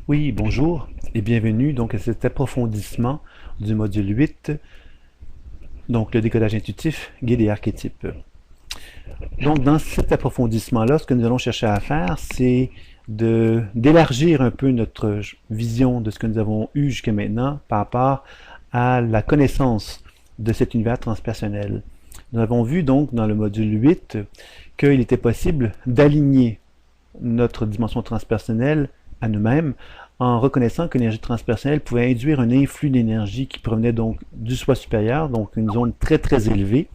Oui, bonjour et bienvenue donc à cet approfondissement du module 8, donc le décodage intuitif, guide et archétypes. Donc dans cet approfondissement-là, ce que nous allons chercher à faire, c'est d'élargir un peu notre vision de ce que nous avons eu jusqu'à maintenant par rapport à la connaissance de cet univers transpersonnel. Nous avons vu donc dans le module 8 qu'il était possible d'aligner notre dimension transpersonnelle à nous-mêmes en reconnaissant que l'énergie transpersonnelle pouvait induire un influx d'énergie qui provenait donc du soi supérieur, donc une zone très très élevée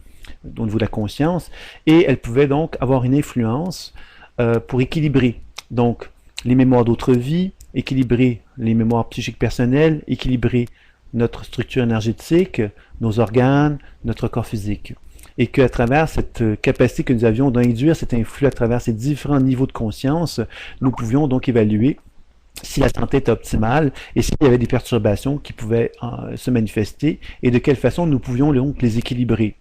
au niveau de la conscience, et elle pouvait donc avoir une influence pour équilibrer donc les mémoires d'autres vies, équilibrer les mémoires psychiques personnelles, équilibrer notre structure énergétique, nos organes, notre corps physique. Et qu'à travers cette capacité que nous avions d'induire cet influx à travers ces différents niveaux de conscience, nous pouvions donc évaluer si la santé était optimale et s'il y avait des perturbations qui pouvaient se manifester et de quelle façon nous pouvions donc les équilibrer.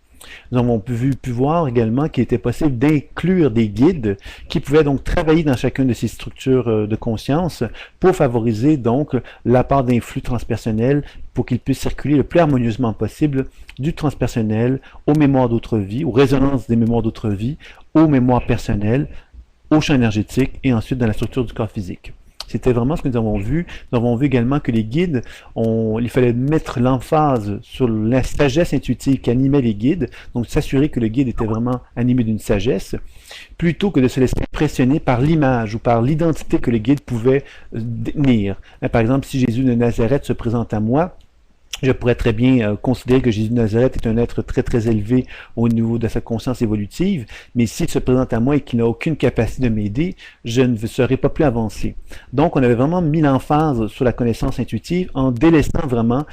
Nous avons pu voir également qu'il était possible d'inclure des guides qui pouvaient donc travailler dans chacune de ces structures de conscience pour favoriser donc l'apport d'influx transpersonnels pour qu'ils puissent circuler le plus harmonieusement possible du transpersonnel aux mémoires d'autres vies, aux résonances des mémoires d'autres vies, aux mémoires personnelles, au champ énergétique et ensuite dans la structure du corps physique. C'était vraiment ce que nous avons vu. Nous avons vu également que les guides, il fallait mettre l'emphase sur la sagesse intuitive qui animait les guides, donc s'assurer que le guide était vraiment animé d'une sagesse, plutôt que de se laisser impressionner par l'image ou par l'identité que le guide pouvait détenir. Par exemple, si Jésus de Nazareth se présente à moi, je pourrais très bien considérer que Jésus de Nazareth est un être très très élevé au niveau de sa conscience évolutive, mais s'il se présente à moi et qu'il n'a aucune capacité de m'aider, je ne serai pas plus avancé. Donc on avait vraiment mis l'emphase sur la connaissance intuitive en délaissant vraiment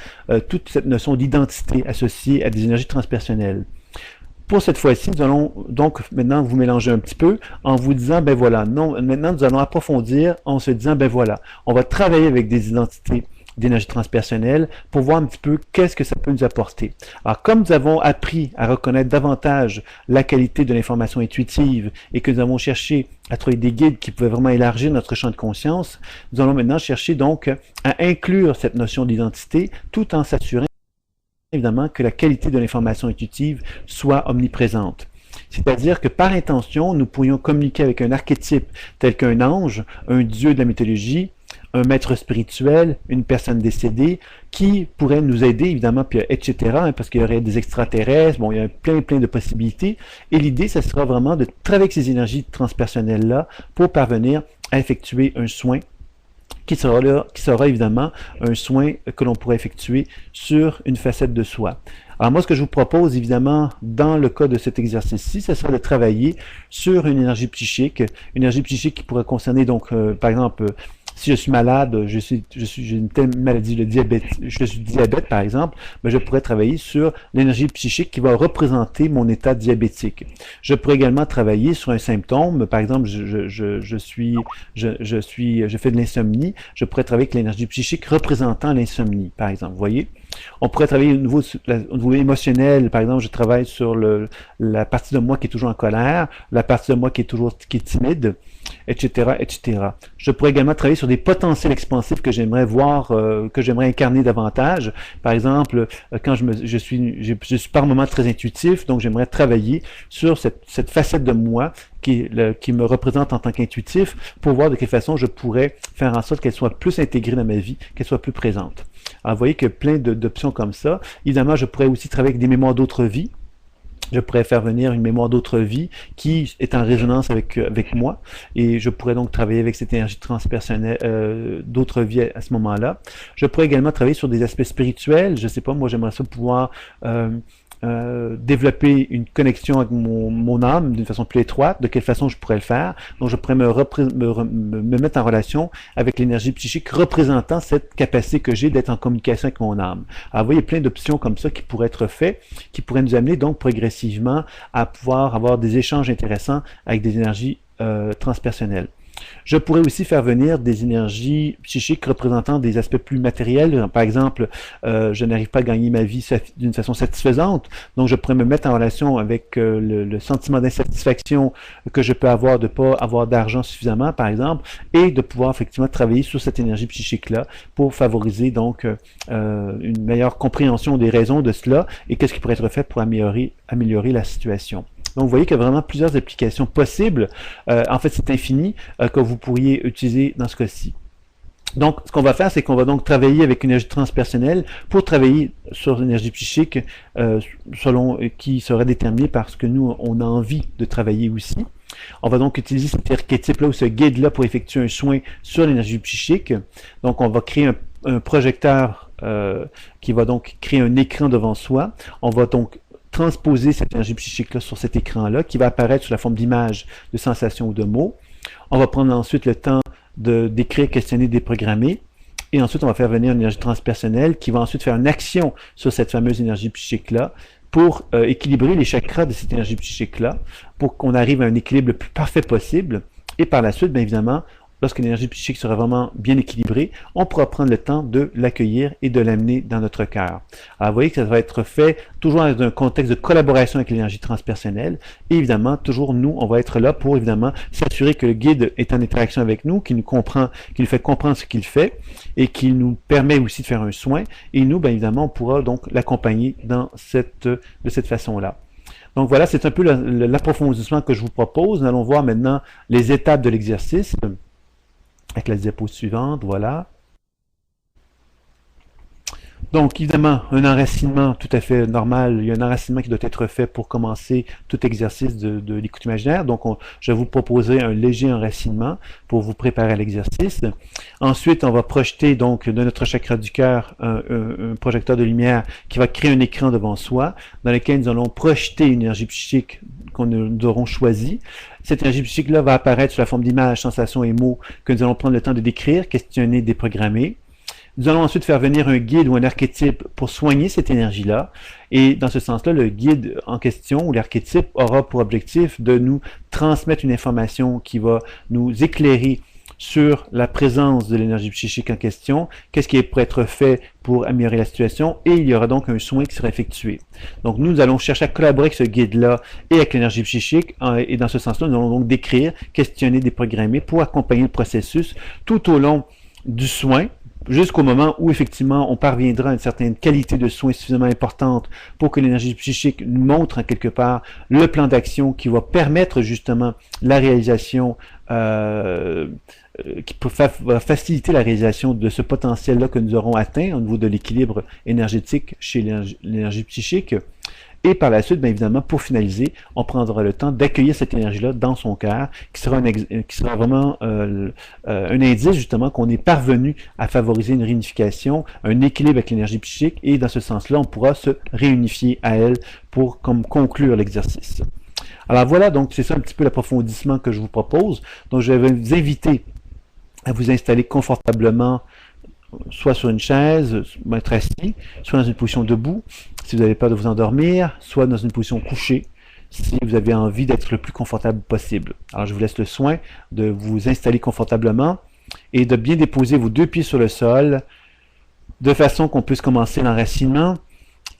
toute cette notion d'identité associée à des énergies transpersonnelles. Pour cette fois-ci, nous allons donc maintenant vous mélanger un petit peu en vous disant, ben voilà, non, maintenant nous allons approfondir en se disant, ben voilà, on va travailler avec des identités d'énergie transpersonnelle pour voir un petit peu qu'est-ce que ça peut nous apporter. Alors, comme nous avons appris à reconnaître davantage la qualité de l'information intuitive et que nous avons cherché à trouver des guides qui pouvaient vraiment élargir notre champ de conscience, nous allons maintenant chercher donc à inclure cette notion d'identité tout en s'assurant évidemment que la qualité de l'information intuitive soit omniprésente. C'est-à-dire que par intention, nous pourrions communiquer avec un archétype tel qu'un ange, un dieu de la mythologie, un maître spirituel, une personne décédée, qui pourrait nous aider, évidemment, puis, etc., parce qu'il y aurait des extraterrestres, bon, il y a plein de possibilités. Et l'idée, ce sera vraiment de travailler avec ces énergies transpersonnelles-là pour parvenir à effectuer un soin qui sera évidemment un soin que l'on pourrait effectuer sur une facette de soi. Alors moi, ce que je vous propose, évidemment, dans le cas de cet exercice-ci, ce sera de travailler sur une énergie psychique qui pourrait concerner, donc, par exemple, si je suis malade, j'ai une telle maladie, le diabète, je suis diabète par exemple, ben je pourrais travailler sur l'énergie psychique qui va représenter mon état diabétique. Je pourrais également travailler sur un symptôme, par exemple, je fais de l'insomnie, je pourrais travailler avec l'énergie psychique représentant l'insomnie, par exemple, vous voyez? On pourrait travailler au niveau émotionnel, par exemple, je travaille sur la partie de moi qui est toujours en colère, la partie de moi qui est timide, etc., etc. Je pourrais également travailler sur des potentiels expansifs que j'aimerais voir, que j'aimerais incarner davantage. Par exemple, quand je suis par moments très intuitif, donc j'aimerais travailler sur cette facette de moi qui me représente en tant qu'intuitif pour voir de quelle façon je pourrais faire en sorte qu'elle soit plus intégrée dans ma vie, qu'elle soit plus présente. Alors, vous voyez qu'il y a plein d'options comme ça. Évidemment, je pourrais aussi travailler avec des mémoires d'autres vies. Je pourrais faire venir une mémoire d'autre vie qui est en résonance avec moi et je pourrais donc travailler avec cette énergie transpersonnelle d'autres vies à ce moment-là. Je pourrais également travailler sur des aspects spirituels. Je sais pas, moi j'aimerais ça pouvoir développer une connexion avec mon âme d'une façon plus étroite. De quelle façon je pourrais le faire? Donc je pourrais me mettre en relation avec l'énergie psychique représentant cette capacité que j'ai d'être en communication avec mon âme. Alors vous voyez, il y a plein d'options comme ça qui pourraient être faites, qui pourraient nous amener donc progressivement à pouvoir avoir des échanges intéressants avec des énergies transpersonnelles. Je pourrais aussi faire venir des énergies psychiques représentant des aspects plus matériels. Par exemple, je n'arrive pas à gagner ma vie d'une façon satisfaisante, donc je pourrais me mettre en relation avec le sentiment d'insatisfaction que je peux avoir de ne pas avoir d'argent suffisamment, par exemple, et de pouvoir effectivement travailler sur cette énergie psychique-là pour favoriser donc une meilleure compréhension des raisons de cela et qu'est-ce qui pourrait être fait pour améliorer la situation. Donc, vous voyez qu'il y a vraiment plusieurs applications possibles. En fait, c'est infini que vous pourriez utiliser dans ce cas-ci. Donc, ce qu'on va faire, c'est qu'on va donc travailler avec une énergie transpersonnelle pour travailler sur l'énergie psychique selon qui sera déterminée par ce que nous, on a envie de travailler aussi. On va donc utiliser cet archétype-là ou ce guide-là pour effectuer un soin sur l'énergie psychique. Donc, on va créer un projecteur qui va donc créer un écran devant soi. On va donc transposer cette énergie psychique-là sur cet écran-là, qui va apparaître sous la forme d'images, de sensations ou de mots. On va prendre ensuite le temps d'écrire, questionner, déprogrammer. Et ensuite, on va faire venir une énergie transpersonnelle qui va ensuite faire une action sur cette fameuse énergie psychique-là pour équilibrer les chakras de cette énergie psychique-là, pour qu'on arrive à un équilibre le plus parfait possible. Et par la suite, bien évidemment, lorsque l'énergie psychique sera vraiment bien équilibrée, on pourra prendre le temps de l'accueillir et de l'amener dans notre cœur. Alors, vous voyez que ça va être fait toujours dans un contexte de collaboration avec l'énergie transpersonnelle. Et évidemment, toujours nous, on va être là pour évidemment s'assurer que le guide est en interaction avec nous, qu'il nous comprend, qu'il nous fait comprendre ce qu'il fait et qu'il nous permet aussi de faire un soin. Et nous, bien évidemment, on pourra donc l'accompagner de cette façon-là. Donc voilà, c'est un peu l'approfondissement que je vous propose. Nous allons voir maintenant les étapes de l'exercice. Avec la diapo suivante, voilà. Donc, évidemment, un enracinement tout à fait normal. Il y a un enracinement qui doit être fait pour commencer tout exercice de l'écoute imaginaire. Donc, je vais vous proposer un léger enracinement pour vous préparer à l'exercice. Ensuite, on va projeter donc de notre chakra du cœur un projecteur de lumière qui va créer un écran devant soi dans lequel nous allons projeter une énergie psychique qu'on nous aurons choisie. Cette énergie psychique-là va apparaître sous la forme d'images, sensations et mots que nous allons prendre le temps de décrire, questionner, déprogrammer. Nous allons ensuite faire venir un guide ou un archétype pour soigner cette énergie-là. Et dans ce sens-là, le guide en question ou l'archétype aura pour objectif de nous transmettre une information qui va nous éclairer sur la présence de l'énergie psychique en question, qu'est-ce qui pourrait être fait pour améliorer la situation, et il y aura donc un soin qui sera effectué. Donc nous allons chercher à collaborer avec ce guide-là et avec l'énergie psychique, et dans ce sens-là, nous allons donc décrire, questionner, déprogrammer pour accompagner le processus tout au long du soin, jusqu'au moment où effectivement on parviendra à une certaine qualité de soins suffisamment importante pour que l'énergie psychique nous montre en quelque part le plan d'action qui va permettre justement la réalisation qui va faciliter la réalisation de ce potentiel-là que nous aurons atteint au niveau de l'équilibre énergétique chez l'énergie psychique. Et par la suite, bien évidemment, pour finaliser, on prendra le temps d'accueillir cette énergie-là dans son cœur, qui sera vraiment un indice justement qu'on est parvenu à favoriser une réunification, un équilibre avec l'énergie psychique, et dans ce sens-là, on pourra se réunifier à elle pour conclure l'exercice. Alors voilà, donc c'est ça un petit peu l'approfondissement que je vous propose. Donc je vais vous inviter à vous installer confortablement, soit sur une chaise, être assis, soit dans une position debout, si vous n'avez peur de vous endormir, soit dans une position couchée, si vous avez envie d'être le plus confortable possible. Alors je vous laisse le soin de vous installer confortablement et de bien déposer vos deux pieds sur le sol, de façon qu'on puisse commencer l'enracinement,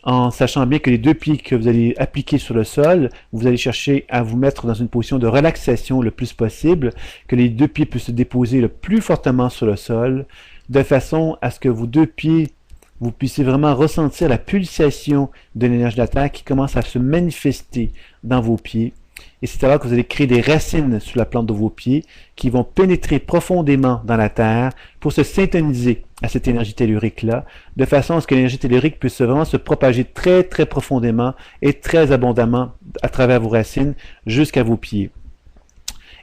en sachant bien que les deux pieds que vous allez appliquer sur le sol, vous allez chercher à vous mettre dans une position de relaxation le plus possible, que les deux pieds puissent se déposer le plus fortement sur le sol, de façon à ce que vos deux pieds, vous puissiez vraiment ressentir la pulsation de l'énergie de la Terre qui commence à se manifester dans vos pieds. Et c'est alors que vous allez créer des racines sur la plante de vos pieds qui vont pénétrer profondément dans la terre pour se syntoniser à cette énergie tellurique-là, de façon à ce que l'énergie tellurique puisse vraiment se propager très très profondément et très abondamment à travers vos racines jusqu'à vos pieds.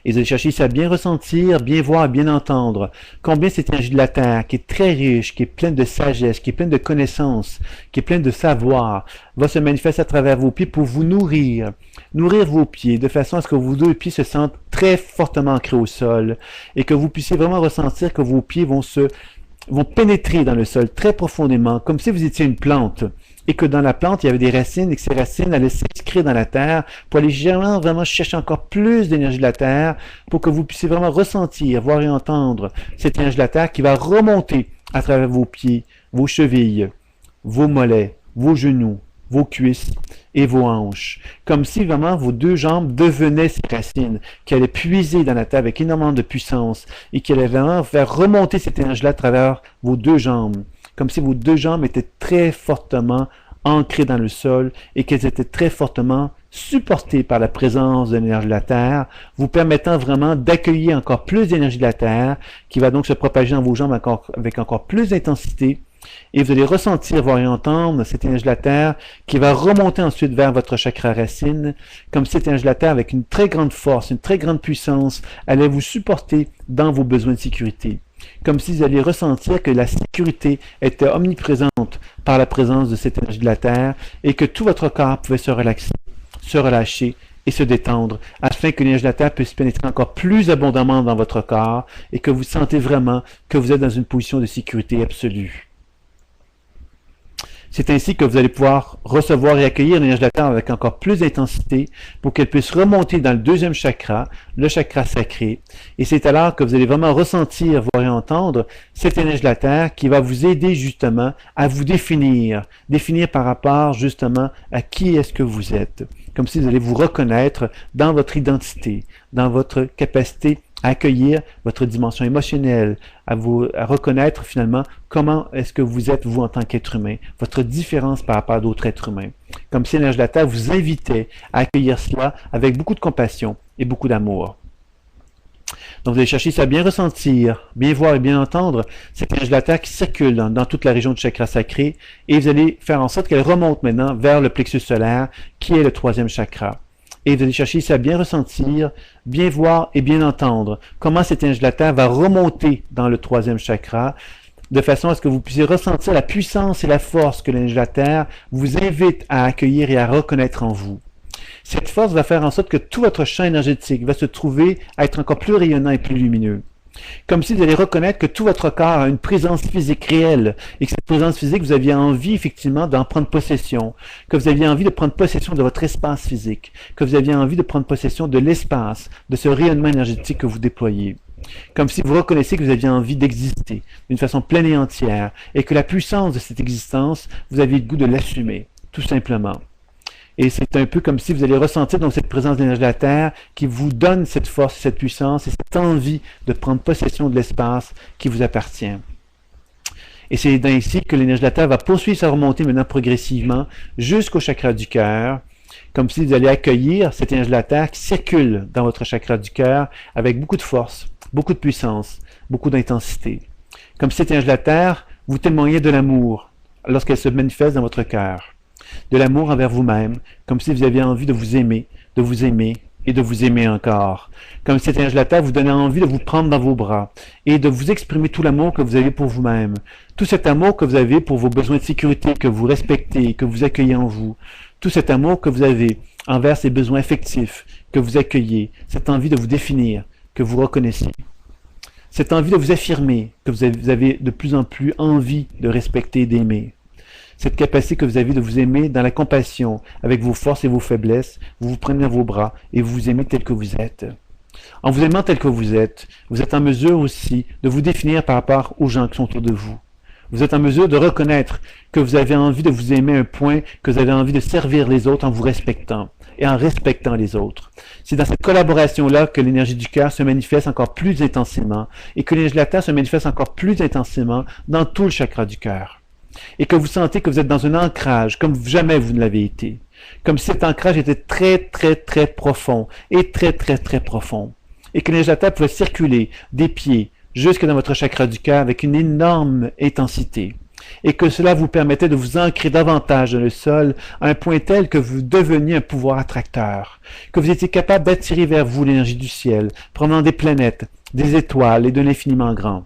Et vous allez chercher ici à bien ressentir, bien voir, bien entendre combien cette énergie de la Terre, qui est très riche, qui est pleine de sagesse, qui est pleine de connaissances, qui est pleine de savoir, va se manifester à travers vos pieds pour vous nourrir. Nourrir vos pieds de façon à ce que vos deux pieds se sentent très fortement ancrés au sol et que vous puissiez vraiment ressentir que vos pieds vont pénétrer dans le sol très profondément, comme si vous étiez une plante. et que dans la plante, il y avait des racines et que ces racines allaient s'inscrire dans la terre pour aller vraiment chercher encore plus d'énergie de la terre pour que vous puissiez vraiment ressentir, voir et entendre cette énergie de la terre qui va remonter à travers vos pieds, vos chevilles, vos mollets, vos genoux, vos cuisses et vos hanches. Comme si vraiment vos deux jambes devenaient ces racines qui allaient puiser dans la terre avec énormément de puissance et qui allaient vraiment faire remonter cette énergie-là à travers vos deux jambes. Comme si vos deux jambes étaient très fortement ancrées dans le sol et qu'elles étaient très fortement supportées par la présence de l'énergie de la Terre, vous permettant vraiment d'accueillir encore plus d'énergie de la Terre qui va donc se propager dans vos jambes avec encore plus d'intensité. Et vous allez ressentir, voir et entendre cette énergie de la Terre qui va remonter ensuite vers votre chakra racine, comme si cette énergie de la Terre avec une très grande force, une très grande puissance, allait vous supporter dans vos besoins de sécurité. Comme si vous alliez ressentir que la sécurité était omniprésente par la présence de cette énergie de la Terre et que tout votre corps pouvait se relaxer, se relâcher et se détendre afin que l'énergie de la Terre puisse pénétrer encore plus abondamment dans votre corps et que vous sentez vraiment que vous êtes dans une position de sécurité absolue. C'est ainsi que vous allez pouvoir recevoir et accueillir l'énergie de la Terre avec encore plus d'intensité pour qu'elle puisse remonter dans le deuxième chakra, le chakra sacré. Et c'est alors que vous allez vraiment ressentir, voir et entendre cette énergie de la Terre qui va vous aider justement à vous définir par rapport justement à qui est-ce que vous êtes. Comme si vous allez vous reconnaître dans votre identité, dans votre capacité à accueillir votre dimension émotionnelle, à reconnaître finalement comment est-ce que vous êtes vous en tant qu'être humain, votre différence par rapport à d'autres êtres humains. Comme si l'énergie de la Terre vous invitait à accueillir cela avec beaucoup de compassion et beaucoup d'amour. Donc vous allez chercher à bien ressentir, bien voir et bien entendre cette énergie de la Terre qui circule dans toute la région du chakra sacré et vous allez faire en sorte qu'elle remonte maintenant vers le plexus solaire qui est le troisième chakra. Et vous allez chercher à bien ressentir, bien voir et bien entendre comment cette énergie de la Terre va remonter dans le troisième chakra, de façon à ce que vous puissiez ressentir la puissance et la force que l'énergie de la Terre vous invite à accueillir et à reconnaître en vous. Cette force va faire en sorte que tout votre champ énergétique va se trouver à être encore plus rayonnant et plus lumineux. Comme si vous allez reconnaître que tout votre corps a une présence physique réelle et que cette présence physique, vous aviez envie effectivement d'en prendre possession, que vous aviez envie de prendre possession de votre espace physique, que vous aviez envie de prendre possession de l'espace, de ce rayonnement énergétique que vous déployez. Comme si vous reconnaissiez que vous aviez envie d'exister d'une façon pleine et entière et que la puissance de cette existence, vous aviez le goût de l'assumer, tout simplement. Et c'est un peu comme si vous allez ressentir donc cette présence d'énergie de la Terre qui vous donne cette force, cette puissance et cette envie de prendre possession de l'espace qui vous appartient. Et c'est ainsi que l'énergie de la Terre va poursuivre sa remontée maintenant progressivement jusqu'au chakra du cœur, comme si vous allez accueillir cette énergie de la Terre qui circule dans votre chakra du cœur avec beaucoup de force, beaucoup de puissance, beaucoup d'intensité. Comme si cette énergie de la Terre vous témoignait de l'amour lorsqu'elle se manifeste dans votre cœur. De l'amour envers vous-même, comme si vous aviez envie de vous aimer et de vous aimer encore. Comme si cette énergie de la Terre vous donnait envie de vous prendre dans vos bras et de vous exprimer tout l'amour que vous avez pour vous-même. Tout cet amour que vous avez pour vos besoins de sécurité, que vous respectez, que vous accueillez en vous. Tout cet amour que vous avez envers ces besoins affectifs, que vous accueillez. Cette envie de vous définir, que vous reconnaissez. Cette envie de vous affirmer, que vous avez de plus en plus envie de respecter et d'aimer. Cette capacité que vous avez de vous aimer dans la compassion, avec vos forces et vos faiblesses, vous vous prenez dans vos bras et vous vous aimez tel que vous êtes. En vous aimant tel que vous êtes en mesure aussi de vous définir par rapport aux gens qui sont autour de vous. Vous êtes en mesure de reconnaître que vous avez envie de vous aimer à un point, que vous avez envie de servir les autres en vous respectant et en respectant les autres. C'est dans cette collaboration-là que l'énergie du cœur se manifeste encore plus intensément et que l'énergie de la Terre se manifeste encore plus intensément dans tout le chakra du cœur. Et que vous sentez que vous êtes dans un ancrage comme jamais vous ne l'avez été. Comme si cet ancrage était très, très, très profond et très, très, très profond. Et que l'énergie de la Terre pouvait circuler des pieds jusque dans votre chakra du cœur avec une énorme intensité. Et que cela vous permettait de vous ancrer davantage dans le sol à un point tel que vous deveniez un pouvoir attracteur. Que vous étiez capable d'attirer vers vous l'énergie du ciel, provenant des planètes, des étoiles et de l'infiniment grand.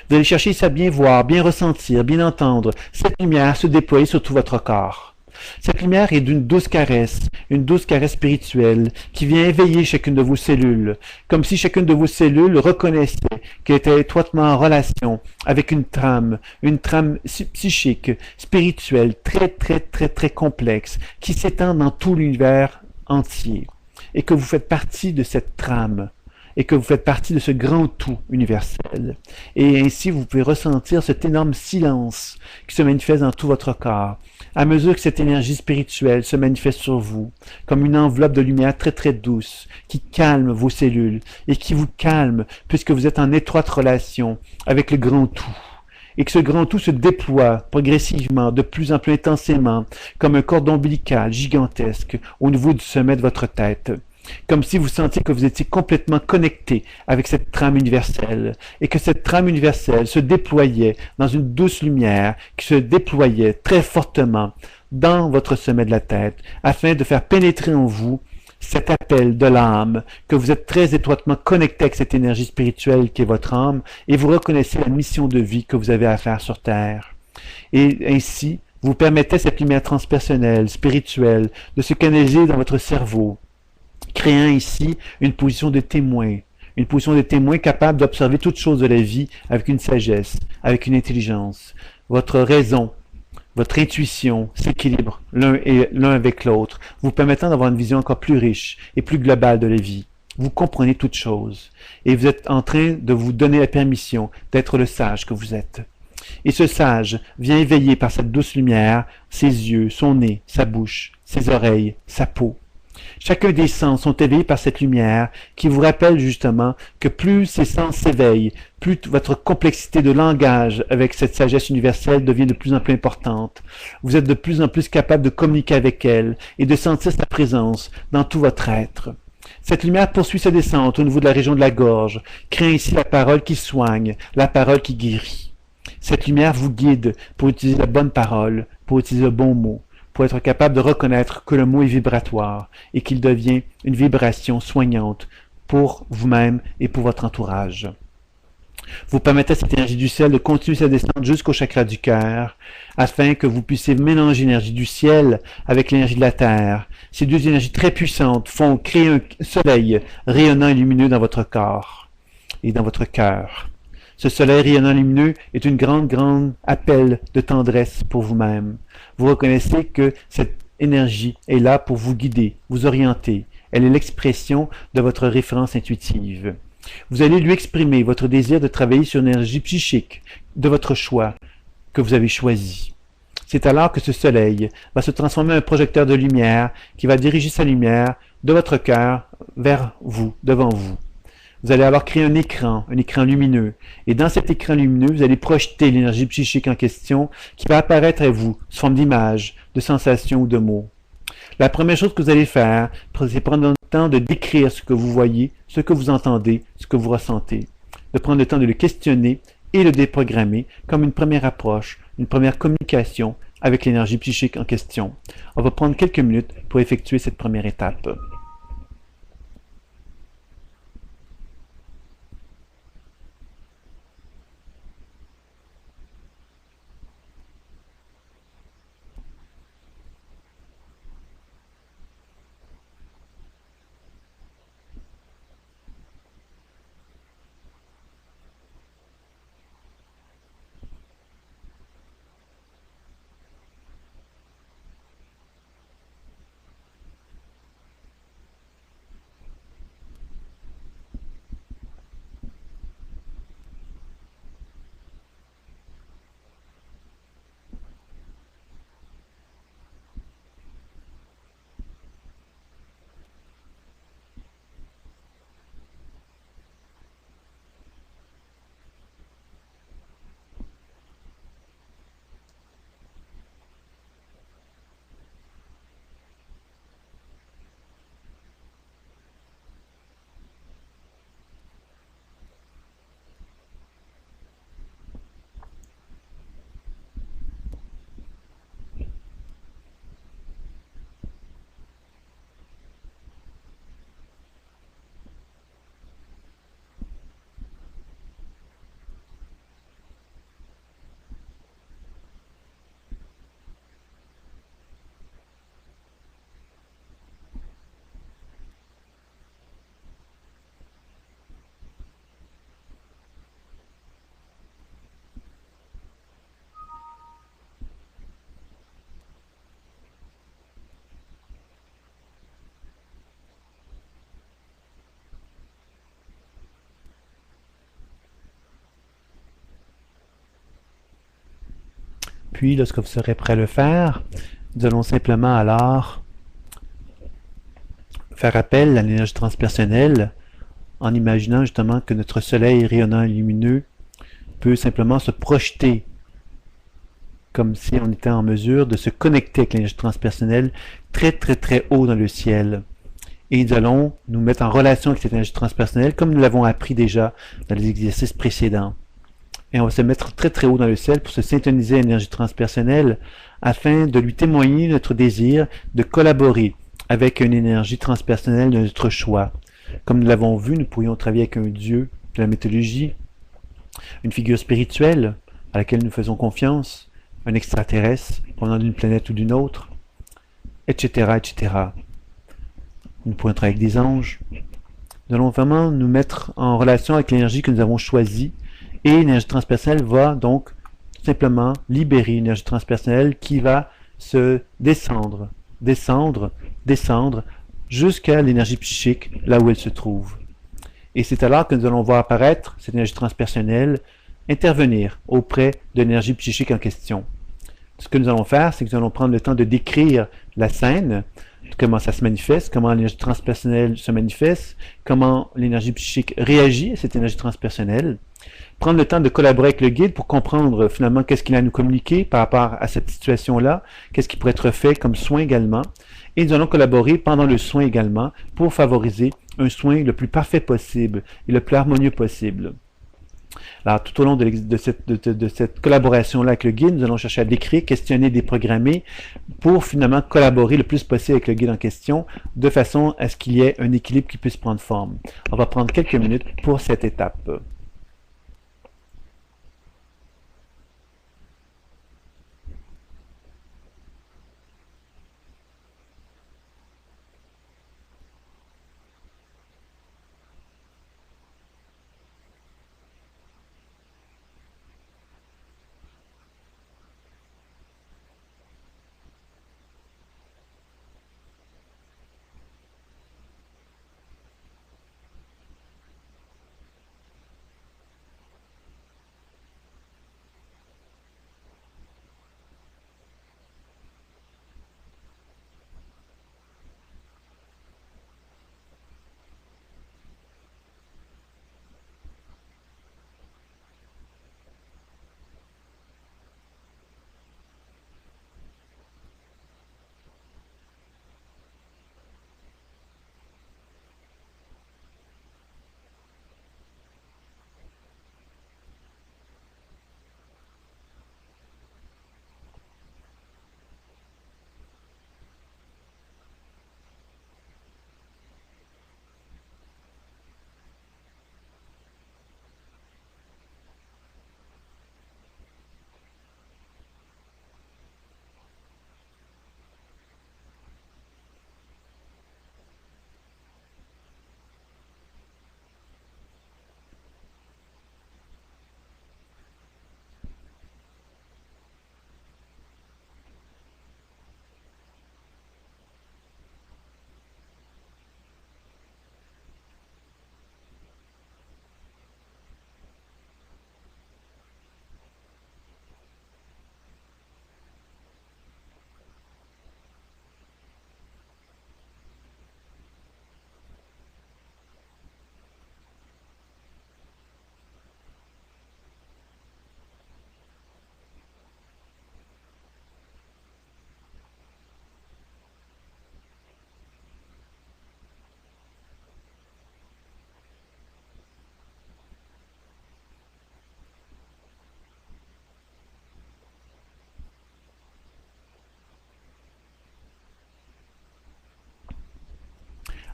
Vous allez chercher à bien voir, bien ressentir, bien entendre cette lumière se déployer sur tout votre corps. Cette lumière est d'une douce caresse, une douce caresse spirituelle, qui vient éveiller chacune de vos cellules, comme si chacune de vos cellules reconnaissait qu'elle était étroitement en relation avec une trame psychique, spirituelle, très complexe, qui s'étend dans tout l'univers entier, et que vous faites partie de cette trame, et que vous faites partie de ce grand tout universel. Et ainsi, vous pouvez ressentir cet énorme silence qui se manifeste dans tout votre corps, à mesure que cette énergie spirituelle se manifeste sur vous, comme une enveloppe de lumière très douce, qui calme vos cellules, et qui vous calme, puisque vous êtes en étroite relation avec le grand tout. Et que ce grand tout se déploie progressivement, de plus en plus intensément, comme un cordon ombilical gigantesque au niveau du sommet de votre tête, comme si vous sentiez que vous étiez complètement connecté avec cette trame universelle, et que cette trame universelle se déployait dans une douce lumière qui se déployait très fortement dans votre sommet de la tête, afin de faire pénétrer en vous cet appel de l'âme, que vous êtes très étroitement connecté avec cette énergie spirituelle qui est votre âme, et vous reconnaissez la mission de vie que vous avez à faire sur Terre. Et ainsi, vous permettez cette lumière transpersonnelle, spirituelle, de se canaliser dans votre cerveau, créant ici une position de témoin capable d'observer toutes choses de la vie avec une sagesse, avec une intelligence. Votre raison, votre intuition s'équilibre l'un avec l'autre, vous permettant d'avoir une vision encore plus riche et plus globale de la vie. Vous comprenez toutes choses, et vous êtes en train de vous donner la permission d'être le sage que vous êtes. Et ce sage vient éveiller par cette douce lumière ses yeux, son nez, sa bouche, ses oreilles, sa peau. Chacun des sens sont éveillés par cette lumière qui vous rappelle justement que plus ces sens s'éveillent, plus votre complexité de langage avec cette sagesse universelle devient de plus en plus importante. Vous êtes de plus en plus capable de communiquer avec elle et de sentir sa présence dans tout votre être. Cette lumière poursuit sa descente au niveau de la région de la gorge, créant ici la parole qui soigne, la parole qui guérit. Cette lumière vous guide pour utiliser la bonne parole, pour utiliser le bon mot, pour être capable de reconnaître que le mot est vibratoire et qu'il devient une vibration soignante pour vous-même et pour votre entourage. Vous permettez à cette énergie du ciel de continuer sa descente jusqu'au chakra du cœur, afin que vous puissiez mélanger l'énergie du ciel avec l'énergie de la terre. Ces deux énergies très puissantes font créer un soleil rayonnant et lumineux dans votre corps et dans votre cœur. Ce soleil rayonnant lumineux est une grande appel de tendresse pour vous-même. Vous reconnaissez que cette énergie est là pour vous guider, vous orienter. Elle est l'expression de votre référence intuitive. Vous allez lui exprimer votre désir de travailler sur une énergie psychique de votre choix que vous avez choisi. C'est alors que ce soleil va se transformer en un projecteur de lumière qui va diriger sa lumière de votre cœur vers vous, devant vous. Vous allez alors créer un écran lumineux. Et dans cet écran lumineux, vous allez projeter l'énergie psychique en question qui va apparaître à vous sous forme d'images, de sensations ou de mots. La première chose que vous allez faire, c'est prendre le temps de décrire ce que vous voyez, ce que vous entendez, ce que vous ressentez. De prendre le temps de le questionner et le déprogrammer comme une première approche, une première communication avec l'énergie psychique en question. On va prendre quelques minutes pour effectuer cette première étape. puis, lorsque vous serez prêt à le faire, nous allons simplement alors faire appel à l'énergie transpersonnelle en imaginant justement que notre soleil rayonnant et lumineux peut simplement se projeter comme si on était en mesure de se connecter avec l'énergie transpersonnelle très très très haut dans le ciel. Et nous allons nous mettre en relation avec cette énergie transpersonnelle comme nous l'avons appris déjà dans les exercices précédents. Et on va se mettre très très haut dans le ciel pour se syntoniser à l'énergie transpersonnelle afin de lui témoigner notre désir de collaborer avec une énergie transpersonnelle de notre choix. Comme nous l'avons vu, nous pourrions travailler avec un dieu de la mythologie, une figure spirituelle à laquelle nous faisons confiance, un extraterrestre provenant d'une planète ou d'une autre, etc., etc. Nous pourrions travailler avec des anges. Nous allons vraiment nous mettre en relation avec l'énergie que nous avons choisie et l'énergie transpersonnelle va donc tout simplement libérer une énergie transpersonnelle qui va se descendre, descendre, descendre jusqu'à l'énergie psychique, là où elle se trouve. Et c'est alors que nous allons voir apparaître cette énergie transpersonnelle intervenir auprès de l'énergie psychique en question. Ce que nous allons faire, c'est que nous allons prendre le temps de décrire la scène, comment ça se manifeste, comment l'énergie transpersonnelle se manifeste, comment l'énergie psychique réagit à cette énergie transpersonnelle, prendre le temps de collaborer avec le guide pour comprendre finalement qu'est-ce qu'il a à nous communiquer par rapport à cette situation-là, qu'est-ce qui pourrait être fait comme soin également, et nous allons collaborer pendant le soin également pour favoriser un soin le plus parfait possible et le plus harmonieux possible. Alors, tout au long de cette collaboration-là avec le guide, nous allons chercher à décrire, questionner, déprogrammer pour finalement collaborer le plus possible avec le guide en question de façon à ce qu'il y ait un équilibre qui puisse prendre forme. On va prendre quelques minutes pour cette étape.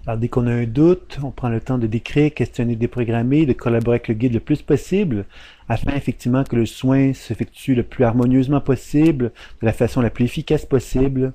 Alors, dès qu'on a un doute, on prend le temps de décrire, questionner, déprogrammer, de collaborer avec le guide le plus possible, afin effectivement que le soin s'effectue le plus harmonieusement possible, de la façon la plus efficace possible.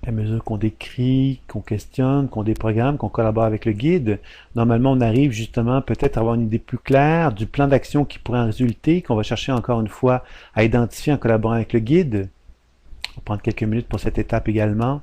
À mesure qu'on décrit, qu'on questionne, qu'on déprogramme, qu'on collabore avec le guide, normalement on arrive justement peut-être à avoir une idée plus claire du plan d'action qui pourrait en résulter, qu'on va chercher encore une fois à identifier en collaborant avec le guide. On va prendre quelques minutes pour cette étape également.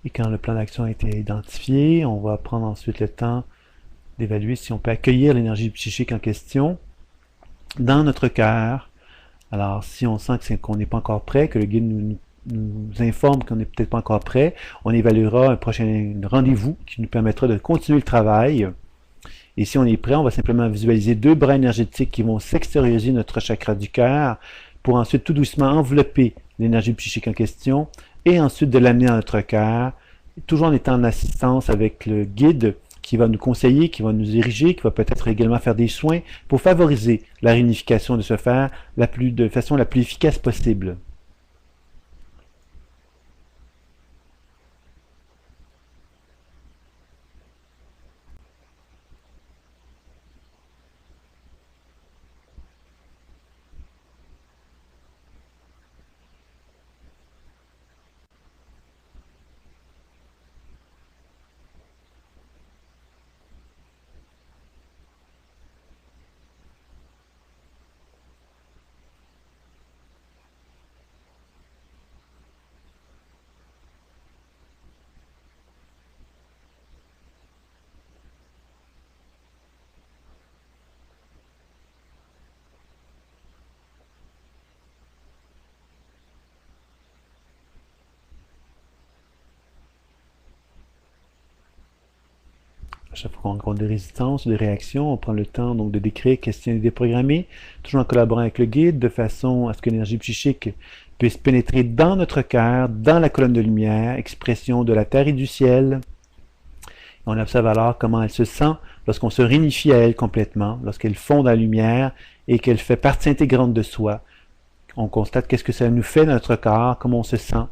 Et quand le plan d'action a été identifié, on va prendre ensuite le temps d'évaluer si on peut accueillir l'énergie psychique en question dans notre cœur. Alors, si on sent qu'on n'est pas encore prêt, que le guide nous informe qu'on n'est peut-être pas encore prêt, on évaluera un prochain rendez-vous qui nous permettra de continuer le travail. Et si on est prêt, on va simplement visualiser deux bras énergétiques qui vont s'extérioriser notre chakra du cœur pour ensuite tout doucement envelopper l'énergie psychique en question et ensuite de l'amener dans notre cœur, toujours en étant en assistance avec le guide qui va nous conseiller, qui va nous diriger, qui va peut-être également faire des soins pour favoriser la réunification de ce fer de façon la plus efficace possible. À chaque fois qu'on rencontre des résistances ou des réactions, on prend le temps donc de décrire, questionner, déprogrammer, toujours en collaborant avec le guide, de façon à ce que l'énergie psychique puisse pénétrer dans notre cœur, dans la colonne de lumière, expression de la terre et du ciel. Et on observe alors comment elle se sent lorsqu'on se réunifie à elle complètement, lorsqu'elle fond dans la lumière et qu'elle fait partie intégrante de soi. On constate qu'est-ce que ça nous fait dans notre corps, comment on se sent.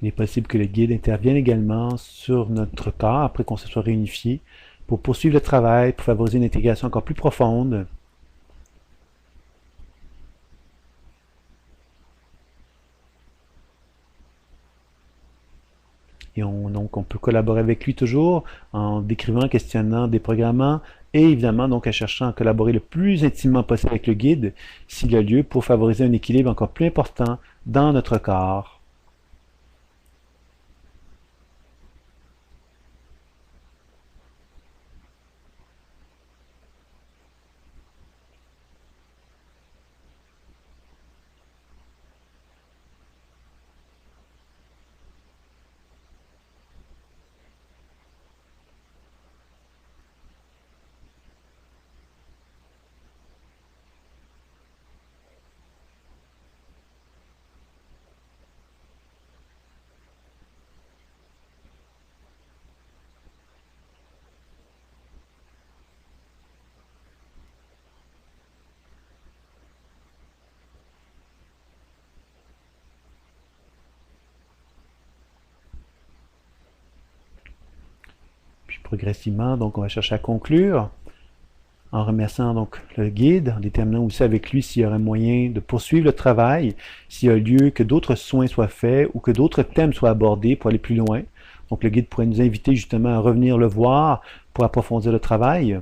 Il est possible que le guide intervienne également sur notre corps après qu'on se soit réunifié pour poursuivre le travail, pour favoriser une intégration encore plus profonde. Et donc on peut collaborer avec lui toujours en décrivant, questionnant, déprogrammant et évidemment donc en cherchant à collaborer le plus intimement possible avec le guide s'il y a lieu pour favoriser un équilibre encore plus important dans notre corps. Progressivement, donc on va chercher à conclure en remerciant donc le guide, en déterminant aussi avec lui s'il y aurait moyen de poursuivre le travail, s'il y a lieu que d'autres soins soient faits ou que d'autres thèmes soient abordés pour aller plus loin. Donc le guide pourrait nous inviter justement à revenir le voir pour approfondir le travail.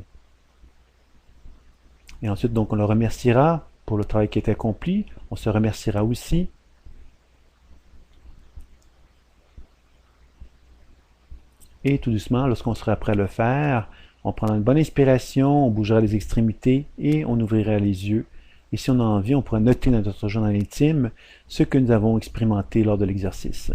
Et ensuite, donc, on le remerciera pour le travail qui est accompli. On se remerciera aussi. Et tout doucement, lorsqu'on sera prêt à le faire, on prendra une bonne inspiration, on bougera les extrémités et on ouvrira les yeux. Et si on a envie, on pourra noter dans notre journal intime ce que nous avons expérimenté lors de l'exercice.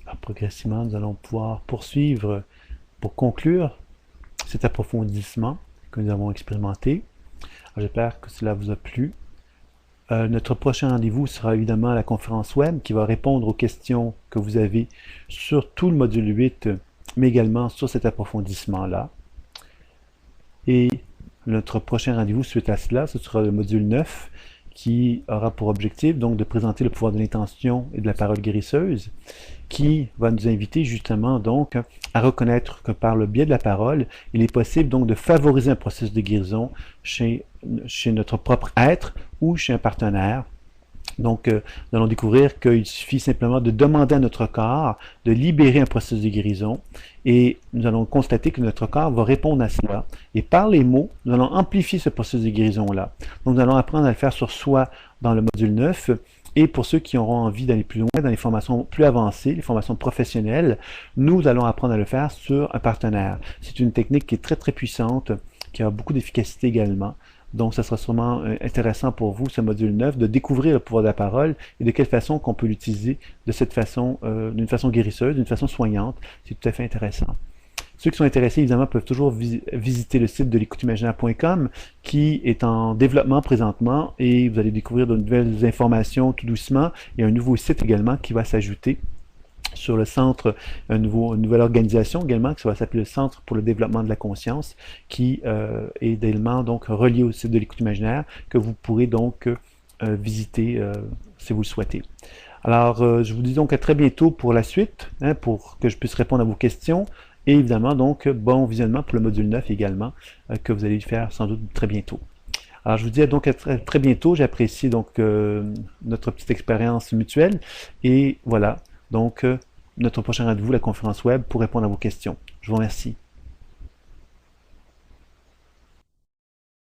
Alors, progressivement, nous allons pouvoir poursuivre pour conclure cet approfondissement que nous avons expérimenté. J'espère que cela vous a plu. Notre prochain rendez-vous sera évidemment la conférence web qui va répondre aux questions que vous avez sur tout le module 8, mais également sur cet approfondissement-là. Et notre prochain rendez-vous suite à cela, ce sera le module 9 qui aura pour objectif donc de présenter le pouvoir de l'intention et de la parole guérisseuse, qui va nous inviter justement donc à reconnaître que par le biais de la parole, il est possible donc de favoriser un processus de guérison chez notre propre être ou chez un partenaire. Donc, nous allons découvrir qu'il suffit simplement de demander à notre corps de libérer un processus de guérison et nous allons constater que notre corps va répondre à cela. Et par les mots, nous allons amplifier ce processus de guérison-là. Donc, nous allons apprendre à le faire sur soi dans le module 9. Et pour ceux qui auront envie d'aller plus loin dans les formations plus avancées, les formations professionnelles, nous allons apprendre à le faire sur un partenaire. C'est une technique qui est très très puissante, qui a beaucoup d'efficacité également. Donc, ça sera sûrement intéressant pour vous, ce module 9, de découvrir le pouvoir de la parole et de quelle façon qu'on peut l'utiliser de cette façon, d'une façon guérisseuse, d'une façon soignante. C'est tout à fait intéressant. Ceux qui sont intéressés, évidemment, peuvent toujours visiter le site de l'écouteimaginaire.com qui est en développement présentement et vous allez découvrir de nouvelles informations tout doucement. Il y a un nouveau site également qui va s'ajouter sur le centre, une nouvelle organisation également qui va s'appeler le Centre pour le développement de la conscience qui est également donc relié au site de l'écoute imaginaire que vous pourrez donc visiter si vous le souhaitez. Alors, je vous dis donc à très bientôt pour la suite, pour que je puisse répondre à vos questions. Et évidemment, donc, bon visionnement pour le module 9 également, que vous allez faire sans doute très bientôt. Alors, je vous dis donc à très bientôt. J'apprécie donc notre petite expérience mutuelle. Et voilà, donc, notre prochain rendez-vous, la conférence web, pour répondre à vos questions. Je vous remercie.